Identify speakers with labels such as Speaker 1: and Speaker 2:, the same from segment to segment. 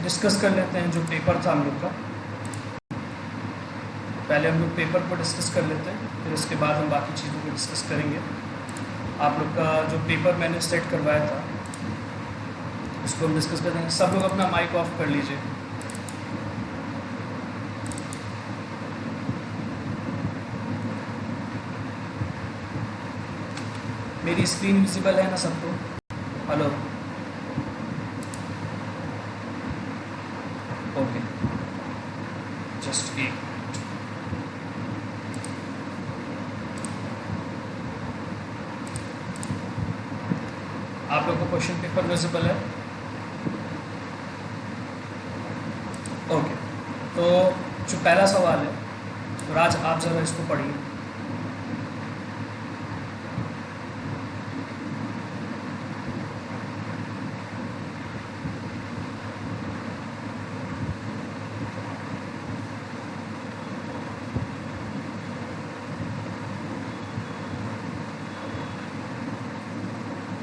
Speaker 1: Discuss कर लेते हैं जो पेपर था हम लोग का। पहले हम लोग पेपर को डिस्कस कर लेते हैं, फिर उसके बाद हम बाकी चीज़ों को डिस्कस करेंगे। आप लोग का जो पेपर मैंने सेट करवाया था उसको हम डिस्कस करेंगे। सब लोग अपना माइक ऑफ कर लीजिए। मेरी स्क्रीन विजिबल है ना सबको? हेलो, ओके, जस्ट एक। आप लोगों को क्वेश्चन पेपर विजिबल है? ओके, तो जो पहला सवाल है, तो राज आप ज़रा इसको पढ़िए।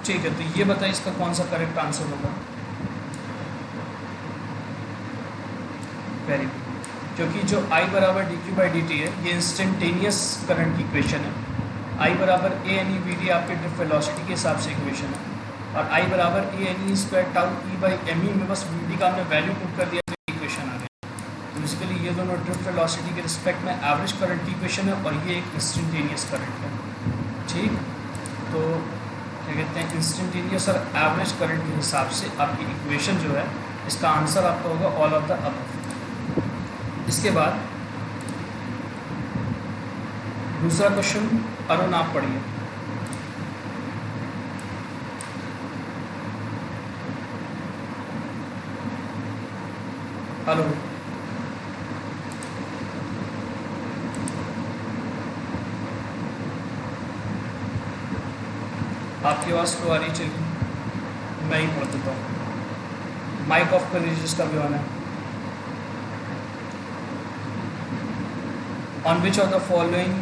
Speaker 1: ठीक है, तो ये बताइए इसका कौन सा करेक्ट आंसर होगा? वेरी गुड, क्योंकि जो I बराबर dq/dt है ये इंस्टेंटेनियस करंट की इक्वेशन है। I बराबर a/n/e/v/d आपके ड्रिफ्ट वेलोसिटी के हिसाब से इक्वेशन है, और I बराबर a/n² टाउ e/me में बस v/d का हमने वैल्यू पुट कर दिया तो इक्वेशन आ गई। तो बेसिकली ये दोनों ड्रिफ्ट वेलोसिटी के रिस्पेक्ट में एवरेज करंट की इक्वेशन है, और ये एक इंस्टेंटेनियस करंट है। ठीक, तो क्या कहते हैं, इंस्टेंटेनियस और एवरेज करंट के हिसाब से आपकी इक्वेशन जो है इसका आंसर आपका होगा ऑल ऑफ द अबव। इसके बाद दूसरा क्वेश्चन अरुण आप पढ़िए। हेलो, आपकी आवाज़ स्लो आ रही, चलिए मैं ही पढ़ देता हूँ। माइक ऑफ कर लीजिए जिसका भी ऑन है। On which of the following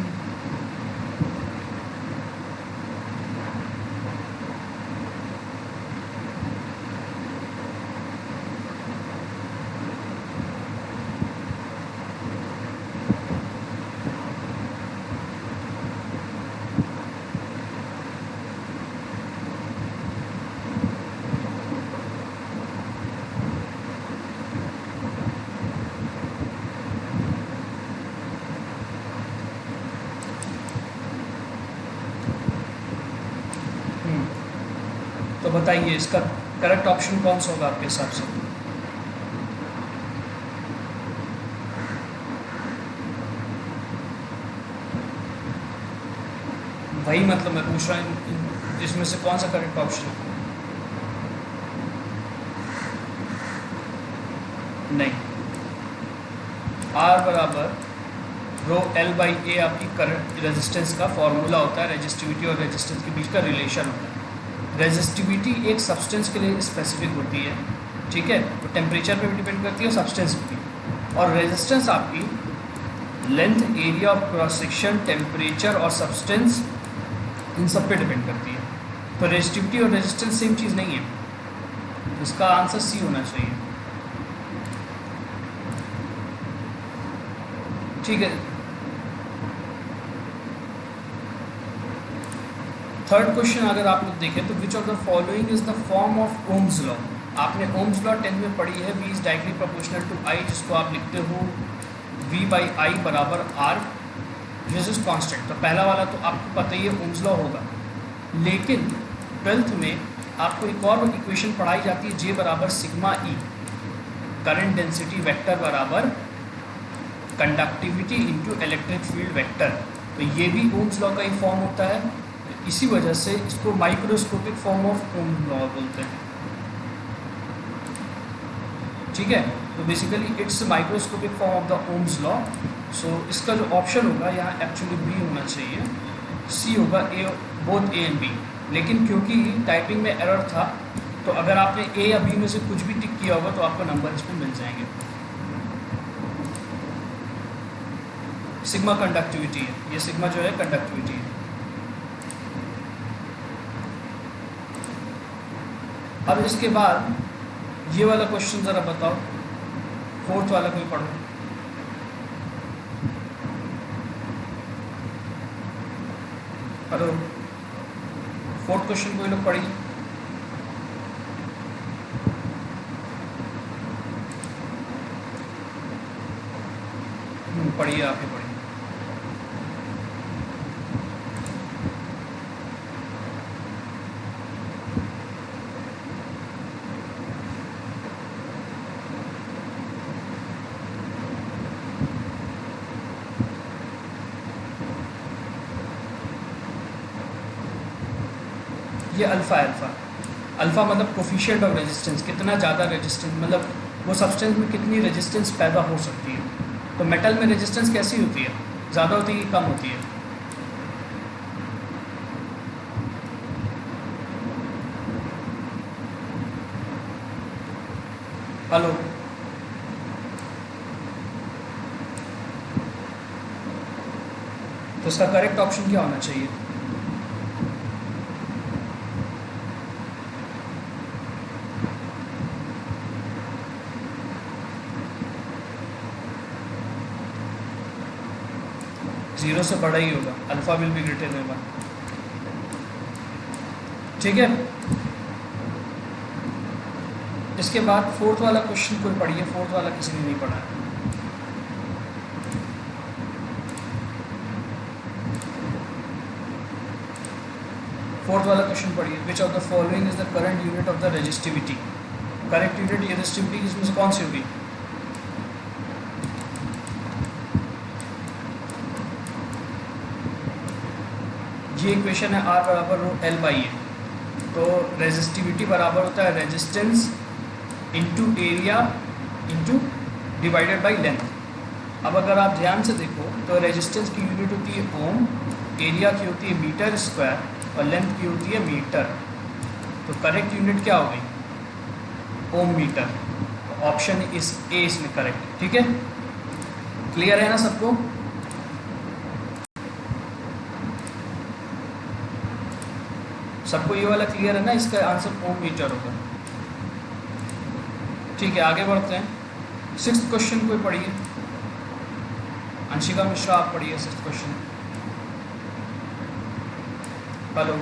Speaker 1: तो बताइए इसका करेक्ट ऑप्शन कौन सा होगा आपके हिसाब से? वही मतलब मैं पूछ रहा हूँ इसमें से कौन सा करेक्ट ऑप्शन है? नहीं, R बराबर रो L/A आपकी करंट रेजिस्टेंस का फॉर्मूला होता है। रेजिस्टिविटी और रेजिस्टेंस के बीच का रिलेशन होता है। रेजिस्टिविटी एक सब्सटेंस के लिए स्पेसिफिक होती है, ठीक है, तो टेम्परेचर पे भी डिपेंड करती है और सब्सटेंस पे भी। और रेजिस्टेंस आपकी length, area of cross section, temperature और सब्सटेंस, इन सब पे डिपेंड करती है। तो रेजिस्टिविटी और रेजिस्टेंस सेम चीज़ नहीं है, इसका आंसर सी होना चाहिए। ठीक है, थर्ड क्वेश्चन अगर आप लोग देखें तो which of the following is the form of Ohm's law. आपने ओम्स लॉ 10th में पढ़ी है, V is directly proportional to I, जिसको आप लिखते हो V/I बराबर R, दिस इज कॉन्स्टेंट। तो पहला वाला तो आपको पता ही है ओम्स लॉ होगा, लेकिन 12th में आपको एक और इक्वेशन पढ़ाई जाती है J बराबर sigma E, current density vector बराबर conductivity into electric field vector. तो ये भी ओम्स लॉ का ही फॉर्म होता है, इसी वजह से इसको microscopic form of Ohm's law बोलते हैं। ठीक है, तो basically it's microscopic form of the Ohm's law. So इसका जो ऑप्शन होगा यहाँ एक्चुअली बी होना चाहिए, सी होगा ए, बोथ ए एंड बी। लेकिन क्योंकि टाइपिंग में एरर था, तो अगर आपने ए या बी में से कुछ भी टिक किया होगा तो आपको नंबर इसमें मिल जाएंगे। सिग्मा कंडक्टिविटी है, ये सिग्मा जो है कंडक्टिविटी है। अब इसके बाद ये वाला क्वेश्चन ज़रा बताओ, फोर्थ वाला कोई पढ़ो। हेलो, फोर्थ क्वेश्चन कोई लोग पढ़िए। पढ़िए, आगे पढ़िए। ये अल्फ़ा है। अल्फ़ा मतलब कोफिशिएंट ऑफ रेजिस्टेंस, कितना ज़्यादा रेजिस्टेंस, मतलब वो सब्सटेंस में कितनी रेजिस्टेंस पैदा हो सकती है। तो मेटल में रेजिस्टेंस कैसी होती है, ज़्यादा होती है कि कम होती है? हेलो, तो इसका करेक्ट ऑप्शन क्या होना चाहिए? जीरो से बड़ा ही होगा, alpha will be greater than 1। ठीक है, इसके बाद फोर्थ वाला क्वेश्चन कोई पढ़िए। फोर्थ वाला किसी ने नहीं पढ़ा है। फोर्थ वाला क्वेश्चन पढ़िए। विच of the following is the current unit of the resistivity. Correct unit ये रेजिस्टिविटी इसमें से कौन सी होगी? ये इक्वेशन है R बराबर रो L बाई ए। तो रेजिस्टिविटी बराबर होता है resistance into area into divided by length. अब अगर आप ध्यान से देखो तो रेजिस्टेंस की यूनिट होती है ओम, एरिया की होती है मीटर स्क्वायर और लेंथ की होती है मीटर। तो करेक्ट यूनिट क्या हो गई? ओम मीटर। तो ऑप्शन इस ए इसमें करेक्ट। ठीक है, क्लियर है ना सबको? सबको ये वाला क्लियर है ना? इसका आंसर ओम मीटर होगा। ठीक है, आगे बढ़ते हैं। सिक्स्थ क्वेश्चन कोई पढ़िए। अंशिका मिश्रा आप पढ़िए सिक्स्थ क्वेश्चन। हेलो,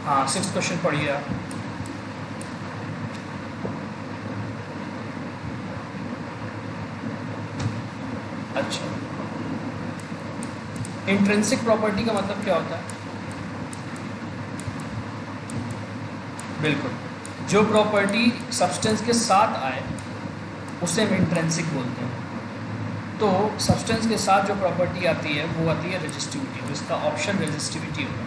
Speaker 1: हाँ सिक्स्थ क्वेश्चन पढ़िए आप। अच्छा, इंट्रिंसिक प्रॉपर्टी का मतलब क्या होता है? बिल्कुल, जो प्रॉपर्टी सब्सटेंस के साथ आए उसे हम इंट्रिंसिक बोलते हैं। तो सब्सटेंस के साथ जो प्रॉपर्टी आती है वो आती है रेजिस्टिविटी। तो इसका ऑप्शन रेजिस्टिविटी होगा।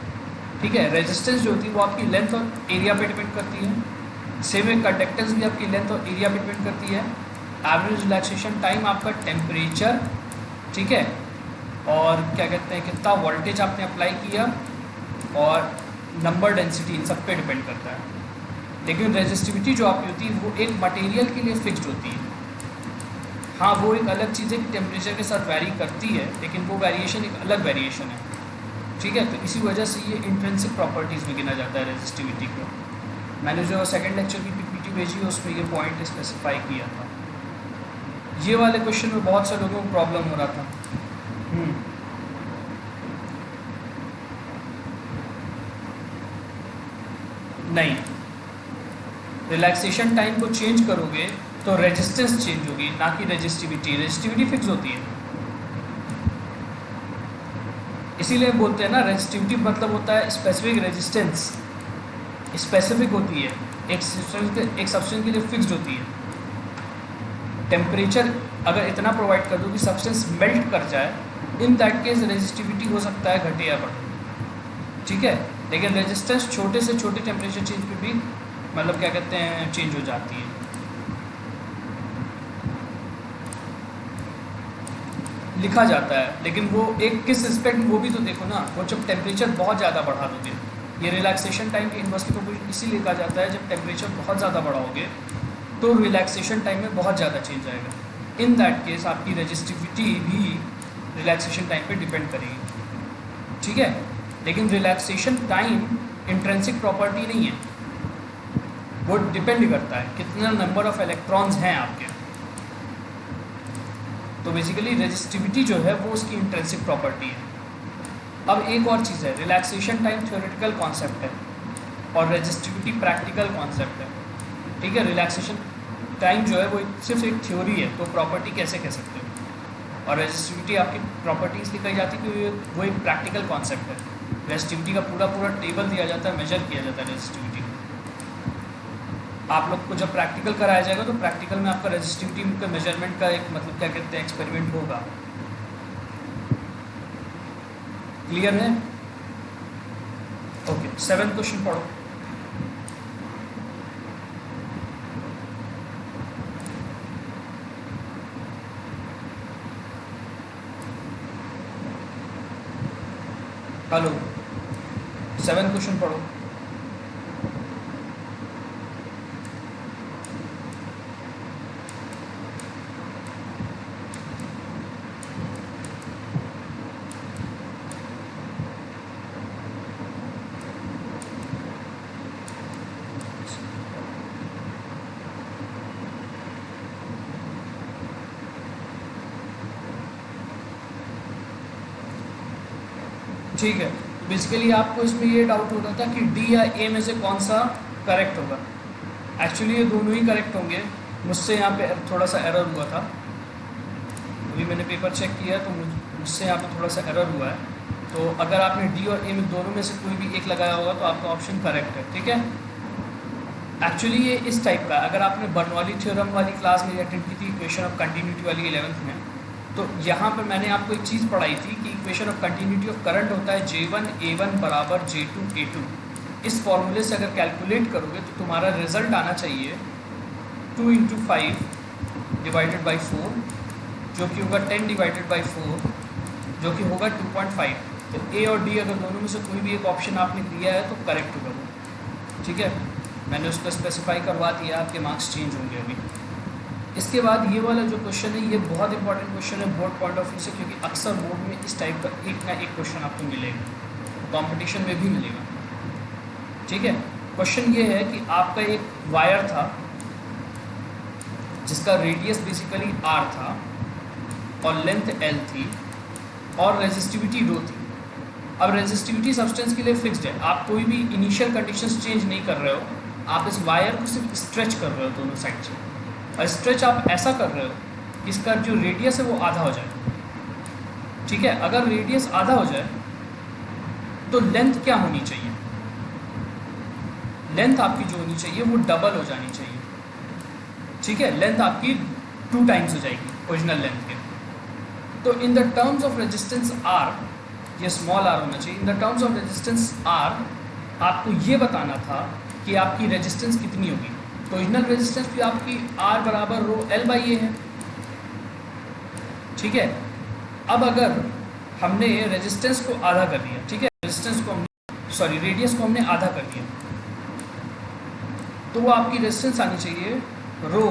Speaker 1: ठीक है, रेजिस्टेंस जो होती है वो आपकी लेंथ और एरिया पे डिपेंड करती है। सेम है, कंडक्टेंस भी आपकी लेंथ और एरिया पे डिपेंड करती है। एवरेज रिलैक्सेशन टाइम आपका टेम्परेचर, ठीक है, और क्या कहते हैं कितना वोल्टेज आपने अप्लाई किया, और नंबर डेंसिटी, इन सब पे डिपेंड करता है। लेकिन रेजिस्टिविटी जो आपकी होती है वो एक मटेरियल के लिए फिक्स्ड होती है। हाँ, वो एक अलग चीज़ है कि टेम्परेचर के साथ वैरी करती है, लेकिन वो वेरिएशन एक अलग वेरिएशन है। ठीक है, तो इसी वजह से ये इंट्रिंसिक प्रॉपर्टीज़ में गिना जाता है रेजिस्टिविटी को। मैंने जो सेकंड लेक्चर की पीपीटी भेजी है उसमें ये पॉइंट स्पेसिफाई किया था। ये वाले क्वेश्चन में बहुत से लोगों को प्रॉब्लम हो रहा था। नहीं, रिलैक्सेशन टाइम को चेंज करोगे तो रेजिस्टेंस चेंज होगी, ना कि रेजिस्टिविटी। रेजिस्टिविटी फिक्स होती है, इसीलिए बोलते हैं ना रेजिस्टिविटी मतलब होता है स्पेसिफिक रेजिस्टेंस। स्पेसिफिक होती है, एक सब्सटेंस के लिए फिक्स्ड होती है। टेम्परेचर अगर इतना प्रोवाइड कर दो कि सब्सटेंस मेल्ट कर जाए, इन दैट केस रेजिस्टिविटी हो सकता है घटे या बढ़े। ठीक है, लेकिन रेजिस्टेंस छोटे से छोटे टेम्परेचर चेंज पे भी मतलब क्या कहते हैं चेंज हो जाती है। लिखा जाता है, लेकिन वो एक किस रिस्पेक्ट में वो भी तो देखो ना। वो जब टेम्परेचर बहुत ज़्यादा बढ़ा दोगे, ये रिलैक्सेशन टाइम की इन्वर्सली प्रोपोर्शन इसीलिए लिखा जाता है, जब टेम्परेचर बहुत ज़्यादा बढ़ाओगे तो रिलैक्सेशन टाइम में बहुत ज़्यादा चेंज आएगा। इन दैट केस आपकी रेजिस्टिविटी भी रिलैक्सेशन टाइम पे डिपेंड करेगी। ठीक है, लेकिन रिलैक्सेशन टाइम इंट्रिंसिक प्रॉपर्टी नहीं है, वो डिपेंड करता है कितना नंबर ऑफ इलेक्ट्रॉन्स हैं आपके। तो बेसिकली रेजिस्टिविटी जो है वो उसकी इंट्रिंसिक प्रॉपर्टी है। अब एक और चीज़ है, रिलैक्सेशन टाइम थ्योरेटिकल कॉन्सेप्ट है और रेजिस्टिविटी प्रैक्टिकल कॉन्सेप्ट है। ठीक है, रिलैक्सेशन टाइम जो है वो सिर्फ एक थ्योरी है, तो प्रॉपर्टी कैसे कह सकते हो, और रेजिस्टिविटी आपकी प्रॉपर्टी इसलिए कही जाती है क्योंकि वो एक प्रैक्टिकल कॉन्सेप्ट है। रेजिस्टिविटी का पूरा टेबल दिया जाता है, मेजर किया जाता है रेजिस्टिविटी। आप लोग को जब प्रैक्टिकल कराया जाएगा तो प्रैक्टिकल में आपका रेजिस्टिविटी का मेजरमेंट का एक मतलब क्या कहते हैं एक्सपेरिमेंट होगा। क्लियर है? ओके, 7th क्वेश्चन पढ़ो। हेलो, 7th क्वेश्चन पढ़ो। ठीक है, बेसिकली आपको इसमें ये डाउट होता था कि डी या ए में से कौन सा करेक्ट होगा। एक्चुअली ये दोनों ही करेक्ट होंगे। मुझसे यहाँ पे थोड़ा सा एरर हुआ था, अभी मैंने पेपर चेक किया तो मुझसे यहाँ पे थोड़ा सा एरर हुआ है। तो अगर आपने डी और ए में दोनों में से कोई भी एक लगाया होगा तो आपका ऑप्शन करेक्ट है। ठीक है, एक्चुअली ये इस टाइप का, अगर आपने बर्नौली थ्योरम वाली क्लास में अटेंड की थी, इक्वेशन ऑफ कंटिन्यूटी वाली 11th में, तो यहाँ पर मैंने आपको एक चीज़ पढ़ाई थी कि equation of continuity of current होता है J1 A1 बराबर J2 A2। इस फॉर्मूले से अगर कैलकुलेट करोगे तो तुम्हारा रिजल्ट आना चाहिए 2 × 5 डिवाइडेड बाई 4, जो कि होगा 10 डिवाइडेड बाई 4, जो कि होगा 2.5। तो ए और डी अगर दोनों में से कोई भी एक ऑप्शन आपने दिया है तो करेक्ट होगा वो। ठीक है, मैंने उसको स्पेसिफाई करवा दिया, आपके मार्क्स चेंज होंगे अभी। इसके बाद ये वाला जो क्वेश्चन है ये बहुत इंपॉर्टेंट क्वेश्चन है बोर्ड पॉइंट ऑफ व्यू से, क्योंकि अक्सर बोर्ड में इस टाइप का एक ना एक क्वेश्चन आपको मिलेगा, कंपटीशन में भी मिलेगा। ठीक है, क्वेश्चन ये है कि आपका एक वायर था जिसका रेडियस बेसिकली r था और लेंथ l थी और रेजिस्टिविटी रो थी। अब रेजिस्टिविटी सब्सटेंस के लिए फिक्स्ड है, आप कोई भी इनिशियल कंडीशंस चेंज नहीं कर रहे हो, आप इस वायर को सिर्फ स्ट्रेच कर रहे हो दोनों साइड से। और स्ट्रेच आप ऐसा कर रहे हो कि इसका जो रेडियस है वो आधा हो जाए। ठीक है, अगर रेडियस आधा हो जाए तो लेंथ क्या होनी चाहिए? लेंथ आपकी जो होनी चाहिए वो डबल हो जानी चाहिए। ठीक है, लेंथ आपकी 2 टाइम्स हो जाएगी ओरिजिनल लेंथ के। तो in the terms of resistance R, ये स्मॉल r होना चाहिए। In the terms of resistance R आपको ये बताना था कि आपकी रेजिस्टेंस कितनी होगी। तो ओरिजिनल रेजिस्टेंस भी आपकी R बराबर रो L/A है। ठीक है, अब अगर हमने रेजिस्टेंस को आधा कर दिया, ठीक है, रेजिस्टेंस को हमने रेडियस को हमने आधा कर दिया, तो वो आपकी रेजिस्टेंस आनी चाहिए रो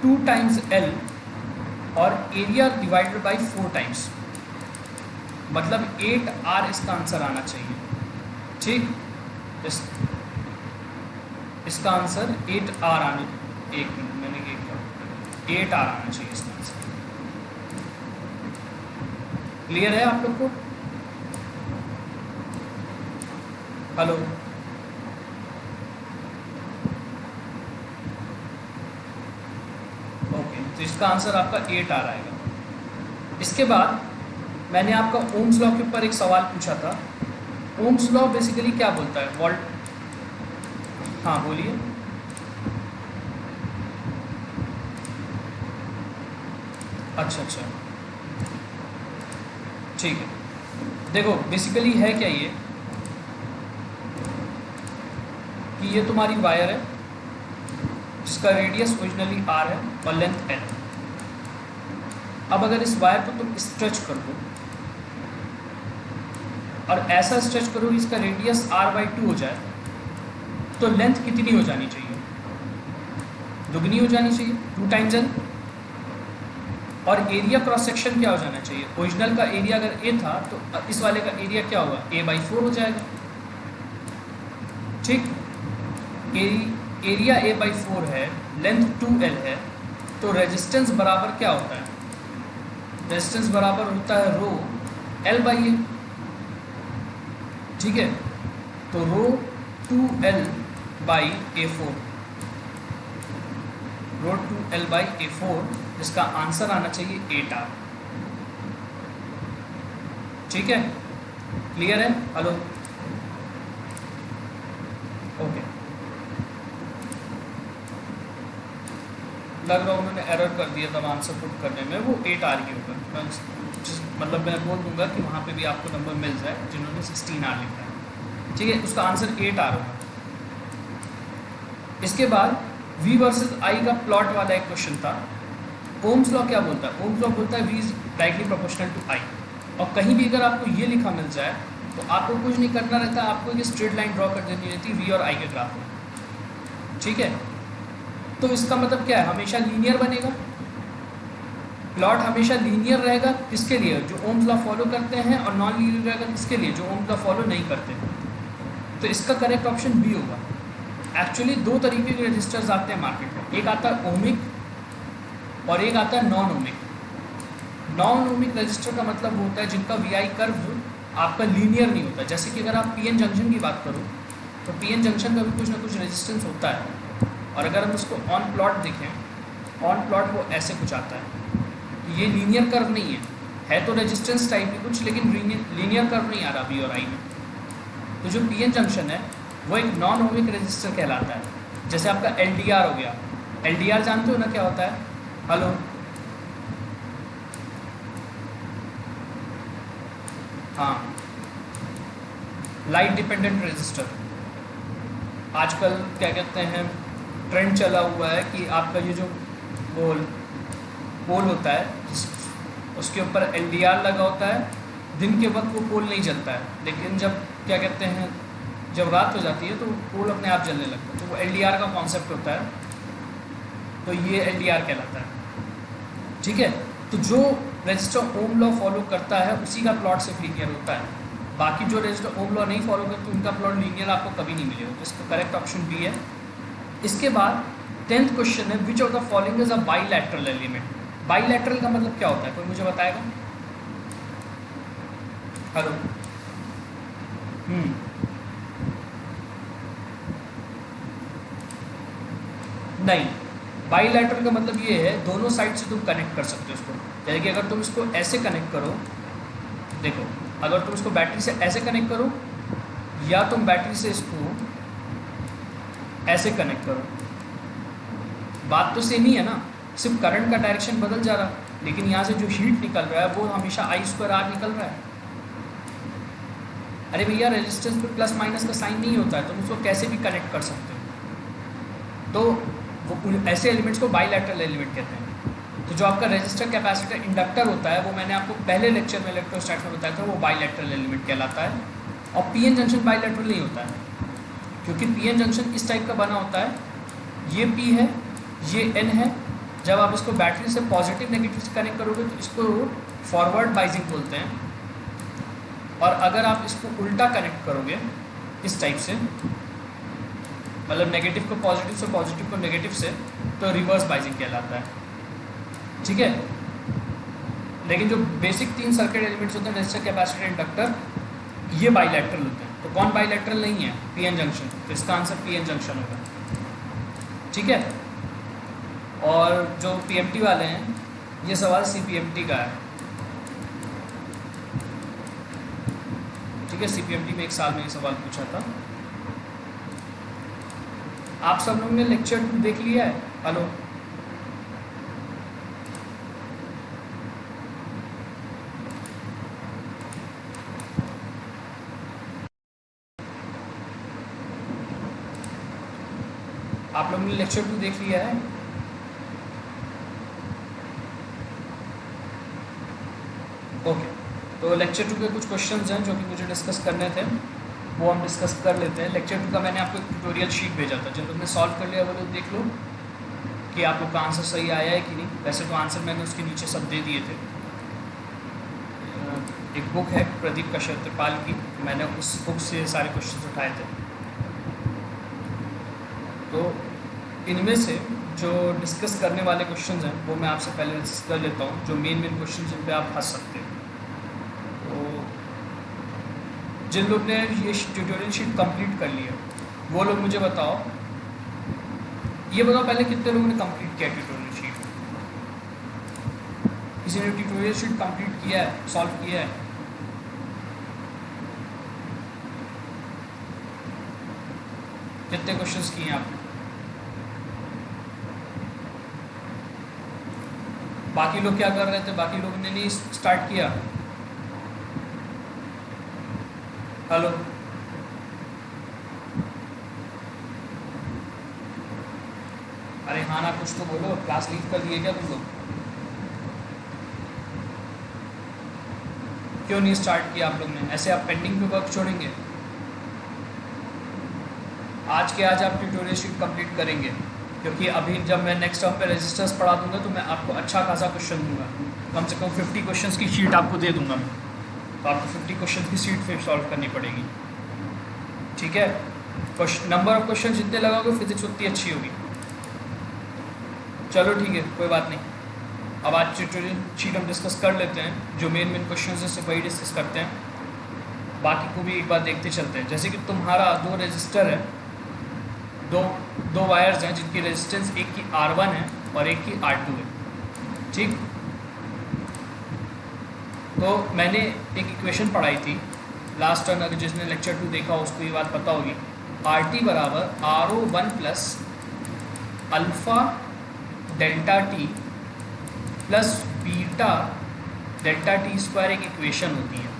Speaker 1: 2 टाइम्स L और एरिया डिवाइडेड बाई 4 टाइम्स, मतलब 8R इसका आंसर आना चाहिए। ठीक, इसका आंसर 8R आने, एक मिनट मैंने ये किया, 8R आना चाहिए इसका आंसर। क्लियर है आप लोग को? हेलो, ओके, तो इसका आंसर आपका 8R आएगा। इसके बाद मैंने आपका ओम्स लॉ के ऊपर एक सवाल पूछा था। ओम्स लॉ बेसिकली क्या बोलता है? वोल्ट, हाँ बोलिए। अच्छा, ठीक है, देखो बेसिकली है क्या ये कि ये तुम्हारी वायर है जिसका रेडियस ओरिजिनली R है और लेंथ L। अब अगर इस वायर को तुम स्ट्रेच कर दो और ऐसा स्ट्रेच करो कि इसका रेडियस R/2 हो जाए, तो लेंथ कितनी हो जानी चाहिए? दुगनी हो जानी चाहिए, 2 टाइम्स L। और एरिया क्रॉस सेक्शन क्या हो जाना चाहिए, ओरिजिनल का एरिया अगर ए था तो इस वाले का एरिया क्या होगा, a/4 हो जाएगा। ठीक, एरिया a/4 है, लेंथ 2l है, तो रेजिस्टेंस बराबर क्या होता है, रेजिस्टेंस बराबर होता है रो l/a। ठीक है, तो रो 2l/a4, रो 2l/a4, जिसका आंसर आना चाहिए 8r। ठीक है, क्लियर है? Hello, okay. लग रहा उन्होंने एरर कर दिया तब आंसर पुट करने में, वो 8r के ऊपर, मतलब मैं बोल दूंगा कि वहाँ पे भी आपको नंबर मिल जाए जिन्होंने 16r लिखा है। ठीक है, उसका आंसर 8r होगा। इसके बाद v वर्सेस I का प्लॉट वाला एक क्वेश्चन था। ओम्स लॉ क्या बोलता है, ओम्स लॉ बोलता है v is directly proportional to I, और कहीं भी अगर आपको ये लिखा मिल जाए तो आपको कुछ नहीं करना रहता, आपको एक स्ट्रेट लाइन ड्रॉ कर देनी रहती है v और I के ग्राफ में। ठीक है, तो इसका मतलब क्या है, हमेशा लीनियर बनेगा, प्लॉट हमेशा लीनियर रहेगा। किसके लिए, जो ओम्स लॉ फॉलो करते हैं, और नॉन लीनियर रहेगा किसके लिए, जो ओम्स लॉ फॉलो नहीं करते। तो इसका करेक्ट ऑप्शन बी होगा। एक्चुअली दो तरीके के रजिस्टर्स आते हैं मार्केट में, एक आता है ओमिक और एक आता है non ohmic. Non ohmic register का मतलब होता है जिनका वी आई कर्व आपका लीनियर नहीं होता। जैसे कि अगर आप पी एन जंक्शन की बात करो तो पी एन जंक्शन का भी कुछ ना कुछ रेजिस्टेंस होता है, और अगर हम उसको ऑन प्लॉट देखें, ऑन प्लॉट वो ऐसे कुछ आता है। ये लीनियर कर्व नहीं है तो रेजिस्टेंस टाइप की कुछ, लेकिन लीनियर कर्व नहीं आ रहा वी और आई में। तो जो पी एन जंक्शन है वो एक नॉन ओमिक रजिस्टर कहलाता है। जैसे आपका एल डी आर हो गया, एल डी आर जानते हो ना क्या होता है, हेलो, हाँ, लाइट डिपेंडेंट रजिस्टर। आजकल क्या कहते हैं, ट्रेंड चला हुआ है कि आपका ये जो पोल होता है उसके ऊपर LDR लगा होता है, दिन के वक्त वो पोल नहीं जलता है, लेकिन जब क्या कहते हैं जब रात हो जाती है तो पोल अपने आप जलने लगता है। तो वो LDR का कॉन्सेप्ट होता है, तो ये LDR कहलाता है। ठीक है, तो जो रजिस्टर ओम लॉ फॉलो करता है उसी का प्लॉट सिर्फ लीनियर होता है। बाकी जो रजिस्टर ओम लॉ नहीं फॉलो करते उनका प्लॉट लीनियर आपको कभी नहीं मिलेगा। तो इसका करेक्ट ऑप्शन बी है। इसके बाद 10th क्वेश्चन है, विच of the following is a bilateral element. Bilateral का मतलब क्या होता है, कोई मुझे बताएगा? हेलो, नहीं, बाईलैटरल का मतलब ये है दोनों साइड से तुम कनेक्ट कर सकते हो इसको। जैसे कि अगर तुम इसको ऐसे कनेक्ट करो, देखो, अगर तुम इसको बैटरी से ऐसे कनेक्ट करो या तुम बैटरी से इसको ऐसे कनेक्ट करो, बात तो सेम ही है ना, सिर्फ करंट का डायरेक्शन बदल जा रहा, लेकिन यहाँ से जो हीट निकल रहा है वो हमेशा I² R निकल रहा है। अरे भैया, रेजिस्टेंस पे प्लस माइनस का साइन नहीं होता है, तुम उसको कैसे भी कनेक्ट कर सकते हो। तो वो ऐसे एलिमेंट्स को बाईलैटरल एलिमेंट कहते हैं। तो जो आपका रेजिस्टर, कैपेसिटर, इंडक्टर होता है वो मैंने आपको पहले लेक्चर में इलेक्ट्रोस्टैट में बताया था, वो बाईलैटरल एलिमेंट कहलाता है। और पीएन जंक्शन बाईलैटरल नहीं होता है, क्योंकि पीएन जंक्शन इस टाइप का बना होता है, ये P है, ये N है। जब आप इसको बैटरी से पॉजिटिव नेगेटिव से कनेक्ट करोगे तो इसको फॉरवर्ड बाइजिंग बोलते हैं, और अगर आप इसको उल्टा कनेक्ट करोगे इस टाइप से, मतलब नेगेटिव को पॉजिटिव से, पॉजिटिव को नेगेटिव से, तो रिवर्स बाइजिंग कहलाता है। ठीक है, लेकिन जो बेसिक 3 सर्किट एलिमेंट्स होते हैं, रेजिस्टर, कैपेसिटर, इंडक्टर, ये बाईलैटरल होते हैं। तो कौन बाईलैटरल नहीं है? PN junction. तो इसका आंसर पीएन जंक्शन होगा। ठीक है, और जो पीएमटी वाले हैं, ये सवाल CPMT का है। ठीक है, CPMT में एक साल में ये सवाल पूछा था। आप सब लोगों ने लेक्चर 2 देख लिया है? हेलो, आप लोगों ने लेक्चर 2 देख लिया है? ओके, तो लेक्चर 2 के कुछ क्वेश्चंस हैं जो कि मुझे डिस्कस करने थे, वो हम डिस्कस कर लेते हैं। लेक्चर 2 का मैंने आपको एक ट्यूटोरियल शीट भेजा था, जब तुमने सॉल्व कर लिया वो लोग देख लो कि आप लोग का आंसर सही आया है कि नहीं। वैसे तो आंसर मैंने उसके नीचे सब दे दिए थे। एक बुक है प्रदीप कश्यप की, मैंने उस बुक से सारे क्वेश्चन उठाए थे। तो इनमें से जो डिस्कस करने वाले क्वेश्चंस हैं वो मैं आपसे पहले डिस्कस कर लेता हूँ, जो मेन क्वेश्चन जिन पे आप फंस सकते हो। तो जिन लोग ने ये ट्यूटोरियल शीट कंप्लीट कर लिया वो लोग मुझे बताओ, ये बताओ पहले कितने लोगों ने कंप्लीट किया ट्यूटोरियल शीट। किसी ने ट्यूटोरियल शीट कंप्लीट किया है, सॉल्व किया है? कितने क्वेश्चंस किए हैं आपने? बाकी लोग क्या कर रहे थे? बाकी लोगों ने नहीं स्टार्ट किया? हेलो, अरे हाँ ना, कुछ तो बोलो। क्लास लीव कर दिए क्या तुम लोग? क्यों नहीं स्टार्ट किया आप लोग ने? ऐसे आप पेंडिंग पे वर्क छोड़ेंगे? आज के आज आप ट्यूटोरियल शीट कंप्लीट करेंगे, क्योंकि अभी जब मैं नेक्स्ट टर्म पे रजिस्टर्स पढ़ा दूंगा तो मैं आपको अच्छा खासा क्वेश्चन दूंगा। कम से कम 50 क्वेश्चंस की शीट आपको दे दूंगा मैं, तो आपको 50 क्वेश्चन की शीट फिर सॉल्व करनी पड़ेगी। ठीक है, नंबर ऑफ क्वेश्चन जितने लगाओगे फिजिक्स उतनी अच्छी होगी। चलो ठीक है, कोई बात नहीं। अब आज ट्यूटोरियल शीट हम डिस्कस कर लेते हैं। जो मेन क्वेश्चन है सिर्फ वही डिस्कस करते हैं, बाकी को भी एक बार देखते चलते हैं। जैसे कि तुम्हारा 2 रजिस्टर है, दो वायर्स हैं जिनकी रेजिस्टेंस एक की R1 है और एक की R2 है। ठीक, तो मैंने एक इक्वेशन पढ़ाई थी लास्ट टर्न, अगर जिसने लेक्चर 2 देखा उसको ये बात पता होगी। RT बराबर RO1 plus alpha delta T plus beta delta T square एक इक्वेशन होती है,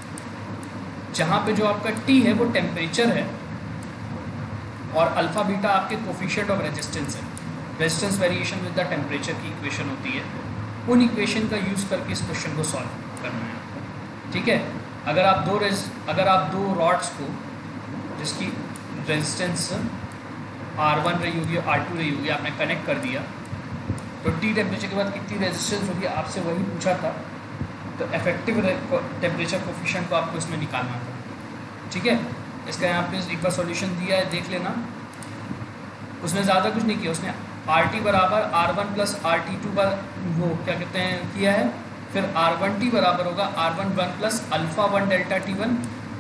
Speaker 1: जहाँ पे जो आपका T है वो टेम्परेचर है और अल्फ़ा बीटा आपके कोफिशिएंट ऑफ रेजिस्टेंस है। Resistance variation with the temperature की इक्वेशन होती है। उन इक्वेशन का यूज़ करके इस क्वेश्चन को सॉल्व करना है आपको। ठीक है, अगर आप दो रॉड्स को जिसकी रेजिस्टेंस R1 रही होगी R2 रही होगी, आपने कनेक्ट कर दिया, तो T टेम्परेचर के बाद कितनी रेजिस्टेंस होगी आपसे वही पूछा था। तो इफेक्टिव टेम्परेचर कोफिशिएंट को आपको इसमें निकालना था। ठीक है, इसका यहाँ पे एक बार सॉल्यूशन दिया है, देख लेना। उसने ज़्यादा कुछ नहीं किया, उसने RT बराबर R1 प्लस RT2 पर वो क्या कहते हैं किया है। फिर R1T बराबर होगा R11 plus alpha 1 delta T1।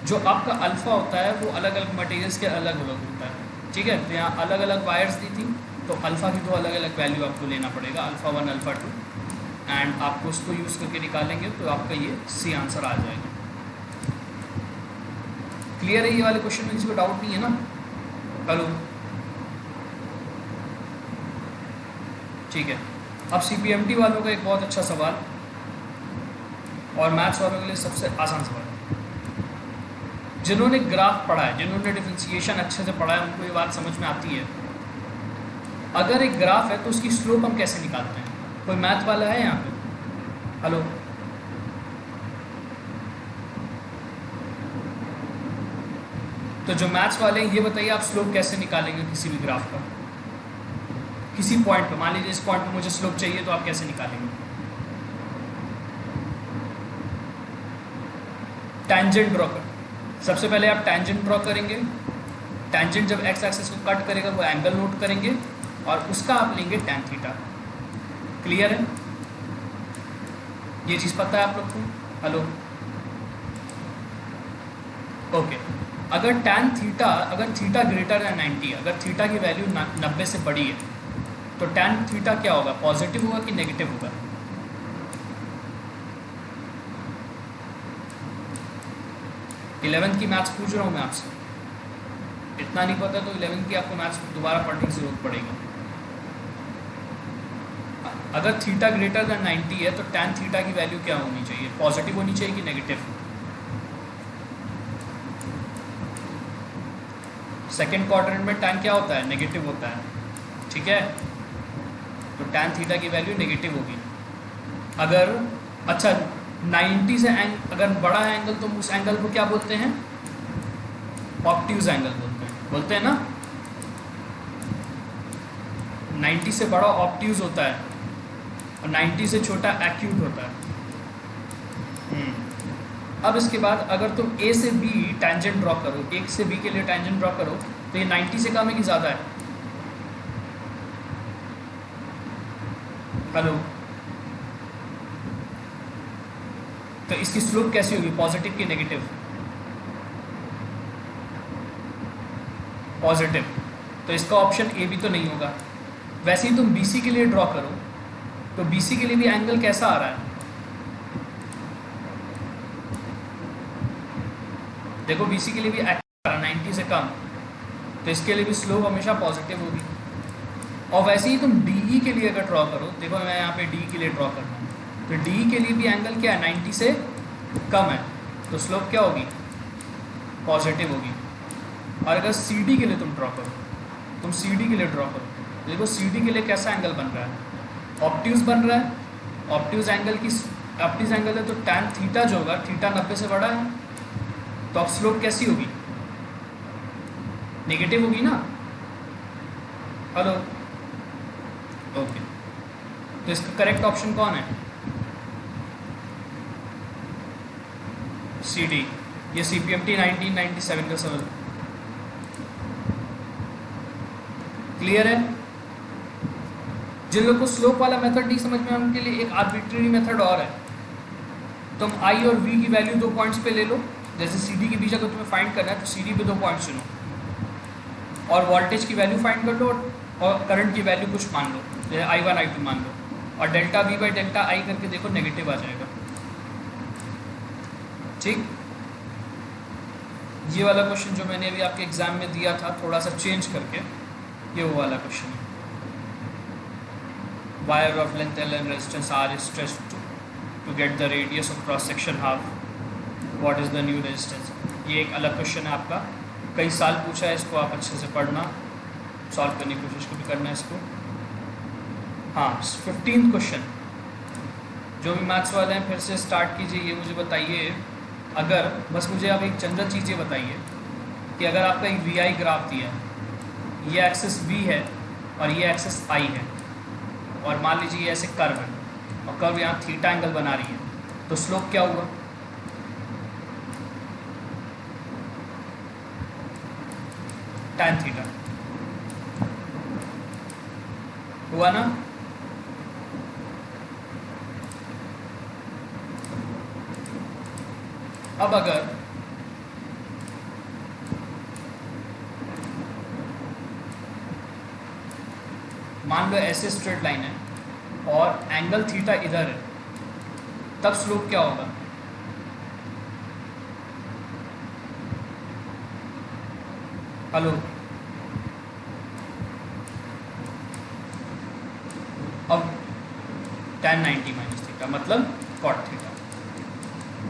Speaker 1: जो आपका अल्फ़ा होता है वो अलग अलग मटेरियल्स के अलग अलग होता है। ठीक है, तो यहाँ अलग अलग वायर्स दी थी, तो अल्फ़ा की 2 अलग अलग वैल्यू आपको लेना पड़ेगा, अल्फ़ा 1 अल्फ़ा 2, एंड आपको उसको यूज़ करके निकालेंगे तो आपका ये सी आंसर आ जाएगा। क्लियर है ये वाले क्वेश्चन में? किसी को डाउट नहीं है ना? हेलो, ठीक है। अब CPMT वालों का एक बहुत अच्छा सवाल और मैथ्स वालों के लिए सबसे आसान सवाल। जिन्होंने ग्राफ पढ़ा है, जिन्होंने डिफरेंशिएशन अच्छे से पढ़ा है, उनको ये बात समझ में आती है। अगर एक ग्राफ है तो उसकी स्लोप हम कैसे निकालते हैं? कोई मैथ वाला है यहाँ पे? हेलो, तो जो मैथ्स वाले हैं ये बताइए आप स्लोप कैसे निकालेंगे किसी भी ग्राफ का? किसी पॉइंट पे, मान लीजिए इस पॉइंट पे मुझे स्लोप चाहिए, तो आप कैसे निकालेंगे? टैंजेंट ड्रॉ कर, सबसे पहले आप टैंजेंट ड्रॉ करेंगे। टैंजेंट जब एक्स एक्सिस को कट करेगा वो एंगल नोट करेंगे और उसका आप लेंगे टैन थीटा। क्लियर है? ये चीज़ पता है आप लोग को? Hello, okay. अगर टैन थीटा, अगर थीटा ग्रेटर देन 90, अगर थीटा की वैल्यू 90 से बड़ी है, तो टैन थीटा क्या होगा? पॉजिटिव होगा कि नेगेटिव होगा? इलेवेंथ की मैथ्स पूछ रहा हूँ मैं आपसे, इतना नहीं पता तो 11th की आपको मैथ्स दोबारा पढ़ने की जरूरत पड़ेगी। अगर थीटा ग्रेटर देन 90 है तो टैन थीटा की वैल्यू क्या होनी चाहिए? पॉजिटिव होनी चाहिए कि नेगेटिव? सेकेंड क्वाड्रेंट में टैन क्या होता है? नेगेटिव होता है। ठीक है, तो टैन थीटा की वैल्यू नेगेटिव होगी। अगर अच्छा 90 से अगर बड़ा है एंगल तो उस एंगल को क्या बोलते हैं? ऑब्ट्यूज एंगल बोलते हैं ना। 90 से बड़ा ऑब्ट्यूज होता है और 90 से छोटा एक्यूट होता है। अब इसके बाद अगर तुम ए से बी टेंजेंट ड्रॉ करो, एक से बी के लिए टेंजेंट ड्रॉ करो, तो ये 90 से कम है कि ज़्यादा है? हेलो, तो इसकी स्लोप कैसी होगी, पॉजिटिव की नेगेटिव? पॉजिटिव। तो इसका ऑप्शन ए भी तो नहीं होगा। वैसे ही तुम बीसी के लिए ड्रॉ करो, तो बीसी के लिए भी एंगल कैसा आ रहा है? देखो बीसी के लिए भी एंगल आ रहा है 90 से कम, तो इसके लिए भी स्लोप हमेशा पॉजिटिव होगी। और वैसे ही तुम डीई के लिए अगर ड्रॉ करो, देखो मैं यहाँ पे डी के लिए ड्रॉ कर रहा हूँ, तो डी के लिए भी एंगल क्या है, 90 से कम है, तो स्लोप क्या होगी, पॉजिटिव होगी। और अगर सी डी के लिए तुम ड्रॉ करो, तुम सी डी के लिए ड्रॉ करो, देखो सी डी के लिए कैसा एंगल बन रहा है, ऑब्ट्यूज बन रहा है। ऑब्ट्यूज एंगल की ऑब्ट्यूज एंगल है तो टैन थीटा जो होगा, थीटा 90 से बड़ा है, तो अब स्लोप कैसी होगी, नेगेटिव होगी ना। हेलो, ओके, तो इसका करेक्ट ऑप्शन कौन है, सी डी। ये CPMT 1997 का सवाल। क्लियर है? जिन लोग को स्लोप वाला मेथड नहीं समझ में, उनके लिए एक आर्बिट्रेरी मेथड और है। तुम आई और वी की वैल्यू 2 पॉइंट्स पे ले लो, जैसे सी डी के बीच अगर तुम्हें फाइंड करना है तो सी डी पे 2 पॉइंट चुनो और वोल्टेज की वैल्यू फाइंड कर लो और करंट की वैल्यू कुछ मान लो, जैसे I1 I2 मान लो, और delta V by delta I करके देखो, नेगेटिव आ जाएगा। ठीक, ये वाला क्वेश्चन जो मैंने अभी आपके एग्जाम में दिया था थोड़ा सा चेंज करके, ये वो वाला क्वेश्चन है। Wire of length L and resistance R is stretched to get the radius of cross section half. What is the new resistance? ये एक अलग क्वेश्चन है आपका, कई साल पूछा है इसको, आप अच्छे से पढ़ना, सॉल्व करने की कोशिश भी करना है इसको। हाँ, 15th क्वेश्चन, जो भी मैथ्स वाले हैं फिर से स्टार्ट कीजिए। ये मुझे बताइए, अगर बस मुझे अब एक जनरल चीज़ ये बताइए कि अगर आपका एक VI ग्राफ दिया है, ये एक्सेस V है और ये एक्सेस I है, और मान लीजिए ये ऐसे कर्व है और कर्व यहाँ थीटा एंगल बना रही है, तो स्लोप क्या हुआ, tan थीटा हुआ ना। अब अगर मान लो ऐसे स्ट्रेट लाइन है और एंगल थीटा इधर है, तब स्लोप क्या होगा, हेलो, अब tan 90 माइनस थीटा मतलब cot थीटा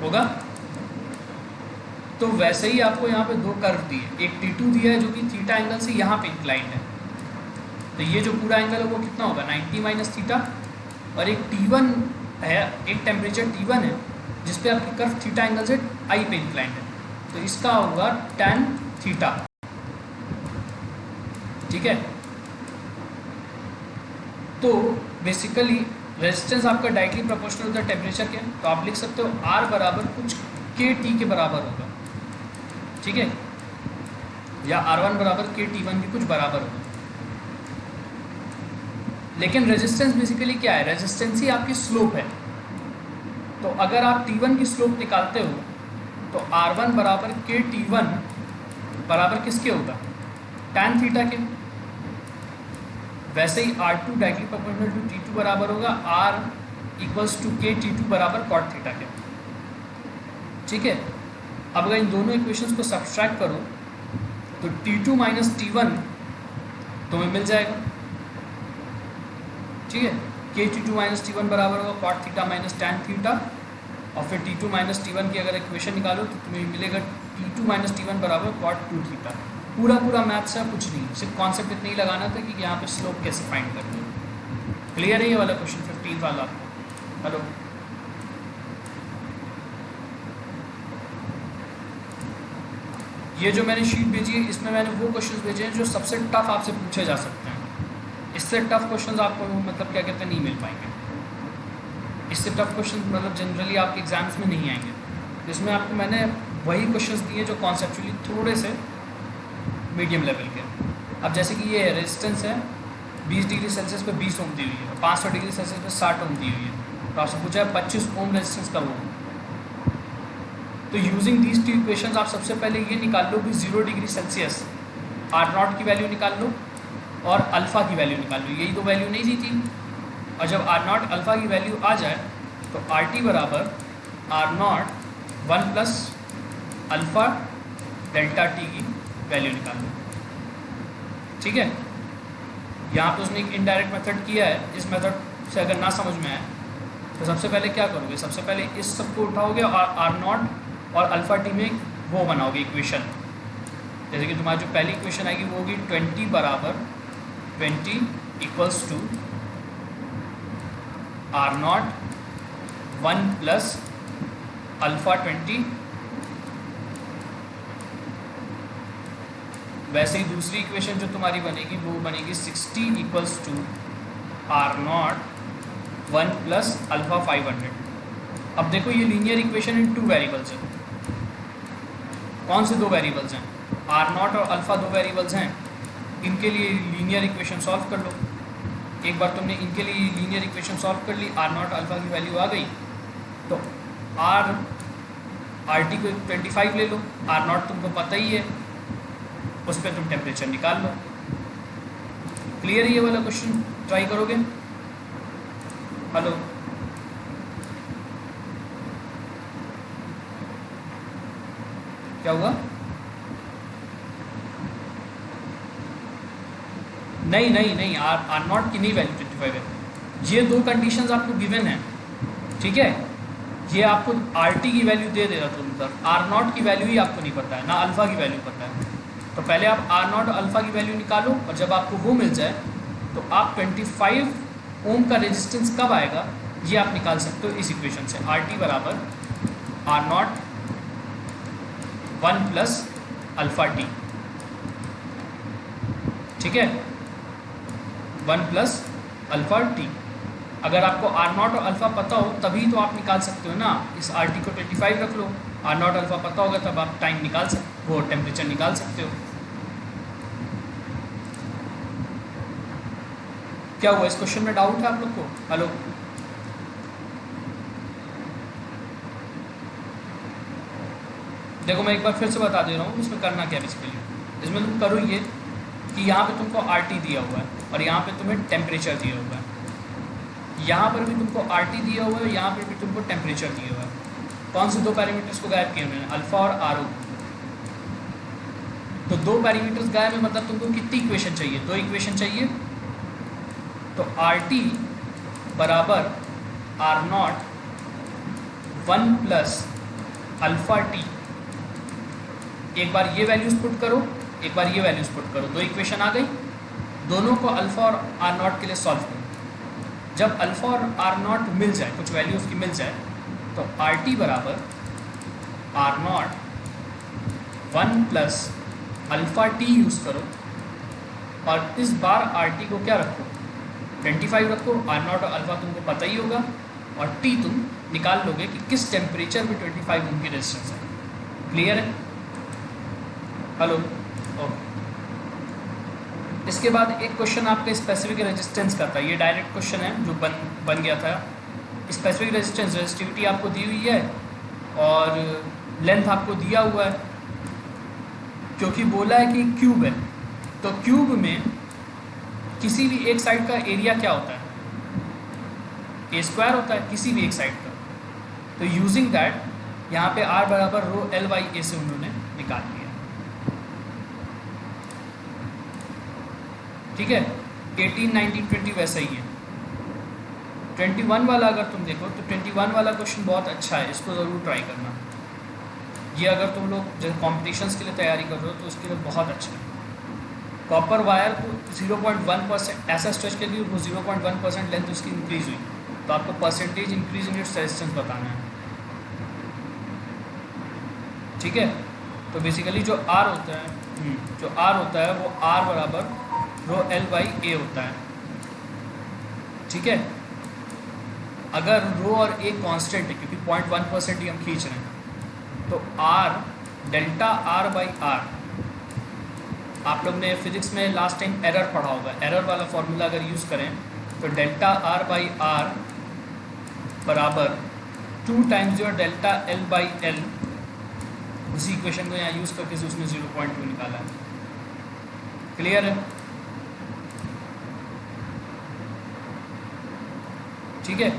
Speaker 1: होगा। तो वैसे ही आपको यहाँ पे 2 कर्व दिए, एक T2 दिया है जो कि थीटा एंगल से यहाँ पे इंक्लाइंड है, तो ये जो पूरा एंगल है वो कितना होगा, 90 माइनस थीटा, और एक T1 है, एक टेम्परेचर T1 है जिसपे आपकी कर्व थीटा एंगल से I पे इंक्लाइंड है, तो इसका होगा tan थीटा। ठीक है, तो बेसिकली रेजिस्टेंस आपका डायरेक्टली प्रोपोर्शनल होता है टेम्परेचर के, तो आप लिख सकते हो R बराबर कुछ KT के बराबर होगा। ठीक है, या R1 बराबर KT1 भी कुछ बराबर होगा। लेकिन रेजिस्टेंस बेसिकली क्या है, रेजिस्टेंस ही आपकी स्लोप है। तो अगर आप T1 की स्लोप निकालते हो तो R1 बराबर KT1 बराबर किसके होगा, tan थीटा के। वैसे ही R2 directly proportional to T2 बराबर होगा R इक्वल्स टू KT2 बराबर cot थीटा के। ठीक है, अब अगर इन दोनों इक्वेशंस को सब्सट्रैक्ट करो तो T2 माइनस T1 तुम्हें मिल जाएगा। ठीक है, KT2 माइनस T1 बराबर होगा cot theta minus tan theta, और फिर T2 माइनस T1 की अगर इक्वेशन निकालो तो तुम्हें मिलेगा T2 माइनस T1 बराबर cot 2 थीटा। पूरा मैथ्स है, कुछ नहीं, सिर्फ कॉन्सेप्ट इतना ही लगाना था कि यहाँ पे स्लोप कैसे फाइंड करते हो। क्लियर है ये वाला क्वेश्चन 15 वाला आपको? हेलो, ये जो मैंने शीट भेजी है इसमें मैंने वो क्वेश्चंस भेजे हैं जो सबसे टफ आपसे पूछे जा सकते हैं। इससे टफ क्वेश्चन आपको मतलब क्या कहते हैं नहीं मिल पाएंगे। इससे टफ क्वेश्चन मतलब जनरली आपके एग्जाम्स में नहीं आएंगे। इसमें आपको मैंने वही क्वेश्चंस दिए जो कॉन्सेप्चुअली थोड़े से मीडियम लेवल के। अब जैसे कि ये रेजिस्टेंस है 20 डिग्री सेल्सियस पे 20 ओम दी हुई है, 500 डिग्री सेल्सियस पे 60 ओम दी हुई है, तो आपसे पूछा है 25 ओम रेजिस्टेंस का वो। तो यूजिंग दीज टू इक्वेशंस आप सबसे पहले ये निकाल लो कि 0 डिग्री सेल्सियस आर नॉट की वैल्यू निकाल लो और अल्फ़ा की वैल्यू निकाल लो। यही तो वैल्यू नहीं दी थी। और जब आर नॉट अल्फ़ा की वैल्यू आ जाए तो आर टी बराबर R naught 1 plus alpha delta T की वैल्यू निकाल लो। ठीक है, यहाँ पे उसने एक इनडायरेक्ट मेथड किया है। इस मेथड से अगर ना समझ में आए तो सबसे पहले क्या करोगे, सबसे पहले इस सबको उठाओगे और आर नॉट और अल्फ़ा टी में वो बनाओगे इक्वेशन। जैसे कि तुम्हारी जो पहली इक्वेशन आएगी वो होगी 20 बराबर 20 equals to R naught 1 plus alpha 20। वैसे ही दूसरी इक्वेशन जो तुम्हारी बनेगी वो बनेगी 60 equals to R naught 1 plus alpha 500। अब देखो ये लीनियर इक्वेशन इन 2 वेरिएबल्स है। कौन से 2 वेरिएबल्स हैं, आर नॉट और अल्फ़ा 2 वेरिएबल्स हैं। इनके लिए लीनियर इक्वेशन सॉल्व कर लो। एक बार तुमने इनके लिए लीनियर इक्वेशन सॉल्व कर ली, आर नॉट अल्फ़ा की वैल्यू आ गई, तो आर टी को 25 ले लो, आर नॉट तुमको पता ही है, उस पर तुम टेम्परेचर निकाल लो। क्लियर है ये वाला क्वेश्चन, ट्राई करोगे? हेलो, क्या हुआ? नहीं आर नॉट की नहीं वैल्यू 25 है। ये 2 कंडीशंस आपको गिवन है, ठीक है। ये आपको आर टी की वैल्यू दे दे रहा तुम तक, आर नॉट की वैल्यू ही आपको नहीं पता है, ना अल्फ़ा की वैल्यू पता है। तो पहले आप आर नॉट अल्फ़ा की वैल्यू निकालो और जब आपको वो मिल जाए तो आप 25 ओम का रेजिस्टेंस कब आएगा ये आप निकाल सकते हो इस इक्वेशन से। आर टी बराबर R naught 1 plus alpha T, ठीक है, 1 प्लस अल्फ़ा टी। अगर आपको आर नॉट और अल्फ़ा पता हो तभी तो आप निकाल सकते हो ना। इस आर टी को 25 रख लो, आर नॉट अल्फ़ा पता होगा तब आप टाइम निकाल सकते हो, टेम्परेचर निकाल सकते हो। क्या हुआ, इस क्वेश्चन में डाउट है आप लोग को? हेलो, देखो मैं एक बार फिर से बता दे रहा हूँ इसमें करना क्या है बेसिकली। इसमें तुम करो ये कि यहाँ पे तुमको आर टी दिया हुआ है और यहाँ पे तुम्हें टेम्परेचर दिया हुआ है। यहाँ पर भी तुमको आर टी दिया हुआ है, यहाँ पर भी तुमको टेम्परेचर दिया हुआ है। कौन से 2 पैरामीटर्स को गायब किए मैंने, अल्फ़ा और आर ओ। तो 2 पैरामीटर्स गायब है, मतलब तुमको कितनी इक्वेशन चाहिए, 2 इक्वेशन चाहिए। तो आर टी बराबर R naught 1 plus alpha T. एक बार ये वैल्यूज पुट करो, एक बार ये वैल्यूज पुट करो, 2 इक्वेशन आ गई। दोनों को अल्फ़ा और आर नॉट के लिए सॉल्व करो। जब अल्फ़ा और आर नॉट मिल जाए, कुछ वैल्यू उसकी मिल जाए, तो आर टी बराबर R naught 1 plus alpha T use करो और इस बार आर टी को क्या रखो, 25 रखो। आर नॉट और अल्फ़ा तुमको पता ही होगा और टी तुम निकाल लोगे कि किस टेम्परेचर में 25 ओम की रेजिस्टेंस है। क्लियर है? Hello, okay. इसके बाद एक क्वेश्चन आपका स्पेसिफिक रेजिस्टेंस का था। ये डायरेक्ट क्वेश्चन है जो बन गया था। स्पेसिफिक रेजिस्टेंस, रेजिस्टिविटी आपको दी हुई है और लेंथ आपको दिया हुआ है, क्योंकि बोला है कि क्यूब है। तो क्यूब में किसी भी एक साइड का एरिया क्या होता है, ए स्क्वायर होता है किसी भी एक साइड का। तो यूजिंग दैट यहाँ पे आर बराबर रो एल बाई ए से उन्होंने निकाल लिया, ठीक है। 18, 19, 20 वैसा ही है। 21 वाला अगर तुम देखो तो 21 वाला क्वेश्चन बहुत अच्छा है, इसको ज़रूर ट्राई करना। ये अगर तुम लोग जब कॉम्पिटिशन्स के लिए तैयारी कर रहे हो तो उसके लिए बहुत अच्छा है। कॉपर वायर को 0.1% ऐसा स्ट्रेच कर दिया, वो 0.1% लेंथ उसकी इंक्रीज हुई, तो आपको percentage increase in its resistance बताना है, ठीक है। तो बेसिकली जो आर होता है वो आर बराबर रो एल बाई ए होता है। ठीक है। अगर रो और ए कांस्टेंट है क्योंकि 0.1% ही हम खींच रहे हैं, तो R delta R by R, आप लोग ने फिजिक्स में लास्ट टाइम एरर पढ़ा होगा, एरर वाला फॉर्मूला अगर यूज़ करें तो डेल्टा आर बाई आर बराबर 2 times your delta L by L. उसी इक्वेशन को यहाँ यूज़ करके उसने 0.2 निकाला है। क्लियर है? ठीक है।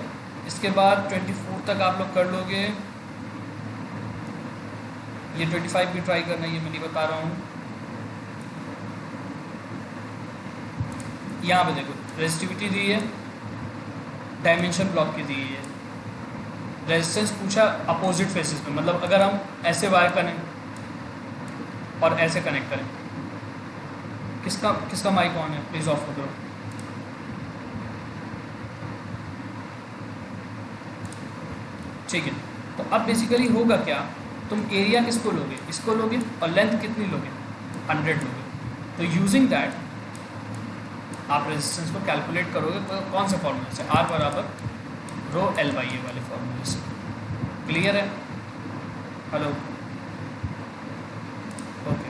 Speaker 1: इसके बाद 24 तक आप लोग कर लोगे, ये 25 भी ट्राई करना, ये मैं नहीं बता रहा हूँ। यहाँ पे देखो रेजिस्टिविटी दी है, डायमेंशन ब्लॉक की दी है, रेजिस्टेंस पूछा अपोजिट फेसेस में, मतलब अगर हम ऐसे वायर कनेक्ट और ऐसे कनेक्ट करें, किसका माइक ऑन है? प्लीज़ ऑफ करो। ठीक है, तो अब बेसिकली होगा क्या, तुम एरिया किसको लोगे, इसको लोगे, और लेंथ कितनी लोगे, 100 लोगे। तो यूजिंग दैट आप रेजिस्टेंस को कैलकुलेट करोगे कौन सा फॉर्मूला से, आर बराबर रो एल बाई ए वाले फॉर्मूले से। क्लियर है? हेलो? ओके।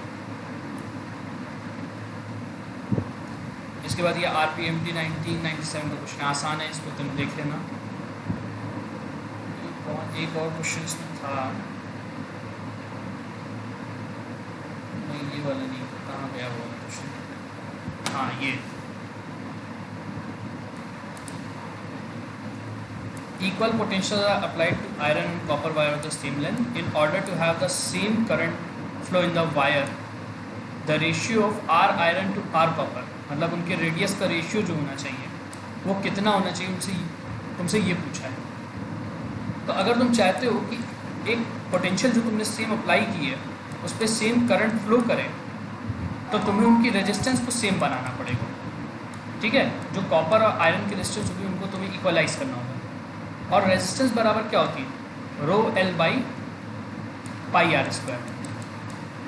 Speaker 1: इसके बाद ये आर पी एम टी 1997 का क्वेश्चन आसान है, इसको तुम देख लेना। एक और क्वेश्चन इसमें था, नहीं ये वाला नहीं, कहाँ गया वो क्वेश्चन? हाँ ये equal potentials are applied to iron and copper wire of the same length. In order to have the same current flow in the wire, the ratio of R iron to R copper, मतलब उनके radius का ratio जो होना चाहिए वो कितना होना चाहिए, तुमसे ये पूछा है। तो अगर तुम चाहते हो कि एक पोटेंशियल जो तुमने सेम अप्लाई की है उस पर सेम करंट फ्लो करे, तो तुम्हें उनकी रेजिस्टेंस को सेम बनाना पड़ेगा। ठीक है, जो कॉपर और आयरन की रेजिस्टेंस होगी उनको तुम्हें इक्वलाइज करना होगा। और रेजिस्टेंस बराबर क्या होती है, rho L by pi R square.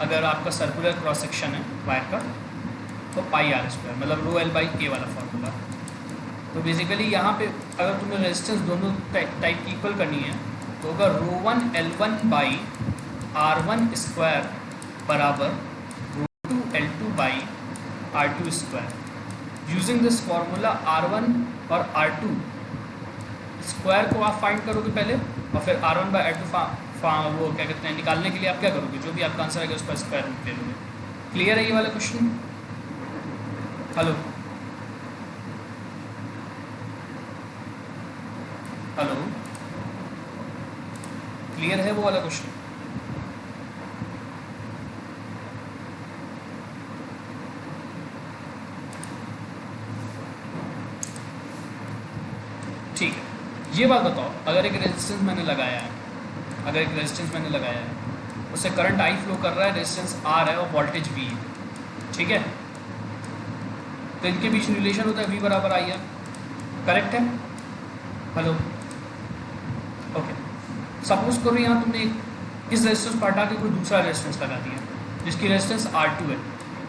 Speaker 1: अगर आपका सर्कुलर क्रॉस सेक्शन है वायर का तो पाई आर स्क्वायर, मतलब रो एल बाई ए वाला फॉर्मूला। तो बेसिकली यहाँ पे अगर तुम्हें रेजिस्टेंस दोनों टाइप की इक्वल करनी है तो अगर rho one L one by R one square बराबर rho two L two by R two square. Using this formula R one और आर टू स्क्वायर को आप फाइंड करोगे पहले, और फिर R one by R two वो क्या कहते हैं निकालने के लिए आप क्या करोगे, जो भी आपका आंसर आएगा उसका स्क्वायर रूट ले लोगे। क्लियर है ये वाला क्वेश्चन? हेलो? हेलो? क्लियर है वो वाला क्वेश्चन? ठीक है, ये बात बताओ, अगर एक रेजिस्टेंस मैंने लगाया है, उससे करंट आई फ्लो कर रहा है, रेजिस्टेंस आर है और वोल्टेज वी है, ठीक है, तो इनके बीच रिलेशन होता है वी बराबर आई आर। करेक्ट है? हेलो? ओके। सपोज करो यहाँ तुमने इस रेजिस्टेंस पर हटा के कोई दूसरा रेजिस्टेंस लगा दिया जिसकी रेजिस्टेंस R2 है,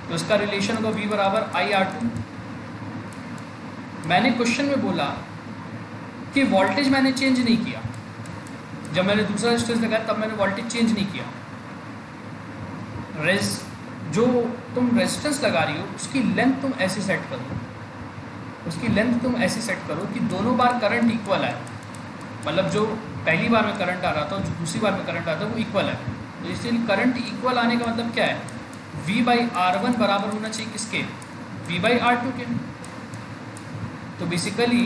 Speaker 1: तो इसका रिलेशन होगा V बराबर आई R2। मैंने क्वेश्चन में बोला कि वोल्टेज मैंने चेंज नहीं किया, जब मैंने दूसरा रेजिस्टेंस लगाया तब मैंने वोल्टेज चेंज नहीं किया। जो तुम रेजिस्टेंस लगा रही हो उसकी लेंथ तुम ऐसे सेट करो, कि दोनों बार करंट इक्वल है, मतलब जो पहली बार में करंट आ रहा था और जो दूसरी बार में करंट आता है वो इक्वल है। तो इसलिए करंट इक्वल आने का मतलब क्या है, V बाई R1 बराबर होना चाहिए किसके, V बाई R2 के। तो बेसिकली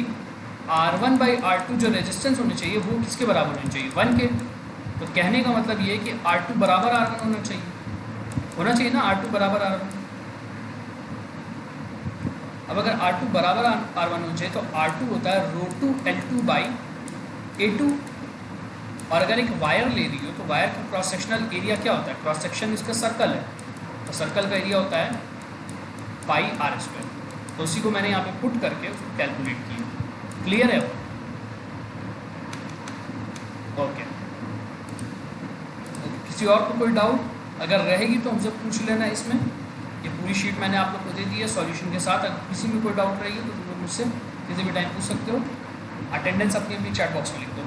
Speaker 1: R1 बाई R2 जो रेजिस्टेंस होने चाहिए वो किसके बराबर होनी चाहिए, 1 के। तो कहने का मतलब ये है कि R2 बराबर R1 होना चाहिए ना, R2 बराबर R1। अब अगर R2 बराबर R1 होना चाहिए तो R2 होता है रो टू L2 बाई A2। और अगर एक वायर ले रही हो तो वायर का क्रॉस सेक्शनल एरिया क्या होता है, क्रॉस सेक्शन इसका सर्कल है, तो सर्कल का एरिया होता है पाई आर स्क्वायर। तो उसी को मैंने यहाँ पे पुट करके उसको कैलकुलेट किया। क्लियर है? ओके। किसी और को कोई डाउट अगर रहेगी तो हमसे पूछ लेना। इसमें ये पूरी शीट मैंने आप लोग को दे दी है सॉल्यूशन के साथ, अगर किसी में कोई डाउट रहेगी तो तुम मुझसे किसी भी टाइम पूछ सकते हो। अटेंडेंस अपनी अपनी चैट बॉक्स में लिख दो।